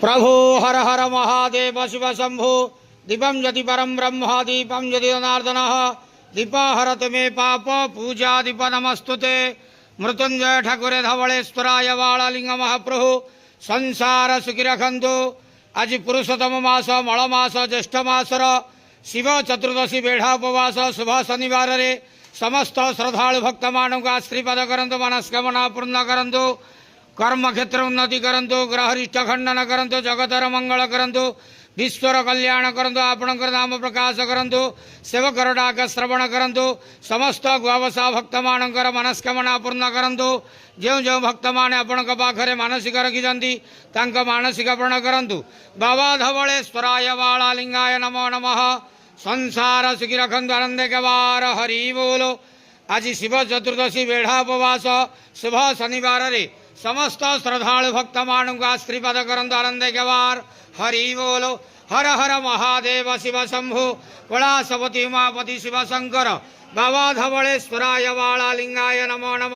प्रभो हर हर महादेव शिव शंभो दीपम यदि परम ब्रह्म दीपम यदि जनार्दन दीप हरत मे पाप पूजा दीप नमस्तुते मृत्युंजय ठाकुरे धवलेश्वराय वाळलिंग महाप्रभु संसार सुखी रखंतु। आज पुरुषोत्तम मास मल मास ज्येष्ठ मासर शिव चतुर्दशी बेढ़ा उपवास शुभ शनिवार रे समस्त श्रद्धालु भक्त मानक आशीर्वाद करंतु मनस्कामना पूर्ण करंतु कर्म क्षेत्र उन्नति करंतु ग्रहरिष्ठ खंडन करंतु जगतर मंगल करंतु विश्वर कल्याण करंतु आपणकर नाम प्रकाश करंतु सेवकर डाक श्रवण करंतु समस्त गुआवसा भक्त मानकर मनस्कामना पूर्ण करंतु। जो जो भक्त माने आपणक पाखरे मानसिक रखिजंती तांक मानसिक पूर्ण करंतु। बाबा धवलेश्वराय वाळलिंगाय नमो नमः। संसार सुखी रखंतु आनंद के वार हरि बोलो। आज शिव चतुर्दशी बेढ़ा उपवास शुभ शनिवार रे समस्त श्रद्धालु भक्त मानक आशीर्वाद करंतु आनंद के वार हरि बोलो। हर हर महादेव शिव शंभु कैलासपति उमापति शिव शंकर बाबा धवलेश्वराय वाळलिंगाय नमो नमः।